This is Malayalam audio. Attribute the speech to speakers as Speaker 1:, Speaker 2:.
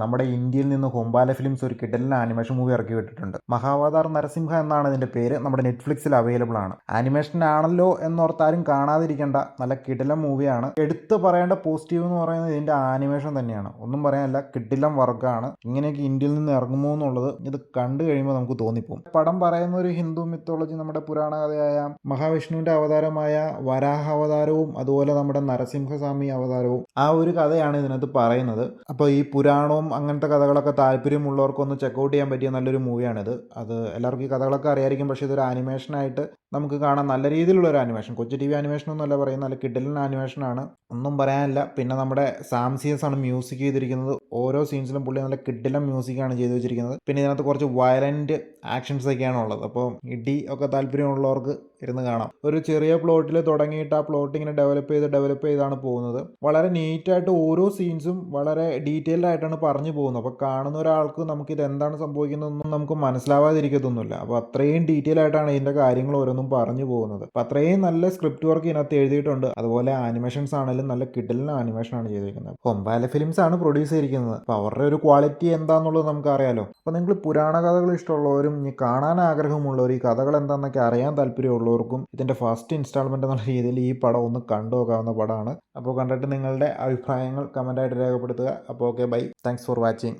Speaker 1: നമ്മുടെ ഇന്ത്യയിൽ നിന്ന് ഹൊമ്പാല ഫിലിംസ് ഒരു കിടിലൻ ആനിമേഷൻ മൂവി ഇറക്കി വിട്ടിട്ടുണ്ട്. മഹാവതാർ നരസിംഹ എന്നാണ് ഇതിന്റെ പേര്. നമ്മുടെ നെറ്റ്ഫ്ലിക്സിൽ അവൈലബിൾ ആണ്. ആനിമേഷൻ ആണല്ലോ എന്നോർത്താരും കാണാതിരിക്കേണ്ട നല്ല കിടിലൻ മൂവിയാണ്. എടുത്തു പറയേണ്ട പോസിറ്റീവ് എന്ന് പറയുന്നത് ഇതിന്റെ ആനിമേഷൻ തന്നെയാണ്. ഒന്നും പറയാനില്ല, കിടിലൻ വർക്കാണ്. ഇങ്ങനെയൊക്കെ ഇന്ത്യയിൽ നിന്ന് ഇറങ്ങുമോ എന്നുള്ളത് ഇത് കണ്ടു കഴിയുമ്പോൾ നമുക്ക് തോന്നിപ്പോകും. പടം പറയുന്ന ഒരു ഹിന്ദു മിത്തോളജി, നമ്മുടെ പുരാണ കഥയായ മഹാവിഷ്ണുവിന്റെ അവതാരമായ വരാഹ അവതാരവും അതുപോലെ നമ്മുടെ നരസിംഹസ്വാമി അവതാരവും ആ ഒരു കഥയാണ് ഇതിനകത്ത് പറയുന്നത്. അപ്പോൾ ഈ പുരാണവും അങ്ങനത്തെ കഥകളൊക്കെ താല്പര്യമുള്ളവർക്കൊന്ന് ചെക്കൗട്ട് ചെയ്യാൻ പറ്റിയ നല്ലൊരു മൂവിയാണിത്. അത് എല്ലാവർക്കും ഈ കഥകളൊക്കെ അറിയായിരിക്കും, പക്ഷേ ഇതൊരു ആനിമേഷനായിട്ട് നമുക്ക് കാണാൻ നല്ല രീതിയിലുള്ള ഒരു ആനിമേഷൻ. കൊച്ചു ടി വി ആനിമേഷൻ ഒന്നല്ല പറയുന്നത്, നല്ല കിടിലൻ ആനിമേഷനാണ്, ഒന്നും പറയാനില്ല. പിന്നെ നമ്മുടെ സാംസിയസ് ആണ് മ്യൂസിക് ചെയ്തിരിക്കുന്നത്. ഓരോ സീൻസിലും പുള്ളി നല്ല കിടിലൻ മ്യൂസിക്കാണ് ചെയ്തു വെച്ചിരിക്കുന്നത്. പിന്നെ ഇതിനകത്ത് കുറച്ച് വയലൻറ്റ് ആക്ഷൻസ് ഒക്കെയാണ് ഉള്ളത്. അപ്പോൾ ഇടി ഒക്കെ താല്പര്യമുള്ളവർക്ക് ഇരുന്ന് കാണാം. ഒരു ചെറിയ പ്ലോട്ടിൽ തുടങ്ങിയിട്ട് ആ പ്ലോട്ട് ഇങ്ങനെ ഡെവലപ്പ് ചെയ്താണ് പോകുന്നത്. വളരെ നീറ്റായിട്ട് ഓരോ സീൻസും വളരെ ഡീറ്റെയിൽഡ് ആയിട്ടാണ് പറഞ്ഞു പോകുന്നത്. അപ്പോൾ കാണുന്ന ഒരാൾക്ക് നമുക്ക് ഇത് എന്താണ് സംഭവിക്കുന്നതെന്നും നമുക്ക് മനസ്സിലാവാതിരിക്കത്തൊന്നുമില്ല. അപ്പോൾ അത്രയും ഡീറ്റെയിൽ ആയിട്ടാണ് ഇതിൻ്റെ കാര്യങ്ങൾ ഓരോന്നും പറഞ്ഞു പോകുന്നത്. അപ്പോൾ അത്രയും നല്ല സ്ക്രിപ്റ്റ് വർക്ക് ഇതിനകത്ത് എഴുതിയിട്ടുണ്ട്. അതുപോലെ ആനിമേഷൻസ് ആണെങ്കിലും നല്ല കിടിലൻ ആനിമേഷനാണ് ചെയ്തിരിക്കുന്നത്. ഹൊമ്പാല ഫിലിംസ് ആണ് പ്രൊഡ്യൂസ് ചെയ്തിരിക്കുന്നത്. അപ്പോൾ അവരുടെ ഒരു ക്വാളിറ്റി എന്താണെന്നുള്ളത് നമുക്ക് അറിയാലോ. അപ്പോൾ നിങ്ങൾ പുരാണ കഥകൾ ഇഷ്ടമുള്ളവരും ഇനി കാണാൻ ആഗ്രഹമുള്ളവർ, ഈ കഥകൾ എന്താണെന്നൊക്കെ അറിയാൻ താല്പര്യമുള്ളവർക്കും ഇതിൻ്റെ ഫസ്റ്റ് ഇൻസ്റ്റാൾമെൻറ്റ് എന്നുള്ള രീതിയിൽ ഈ പടം ഒന്ന് കണ്ടു നോക്കാവുന്ന പടമാണ്. അപ്പോൾ കണ്ടിട്ട് നിങ്ങളുടെ അഭിപ്രായങ്ങൾ കമൻ്റായിട്ട് രേഖപ്പെടുത്തുക. അപ്പോൾ okay, bye, thanks for watching.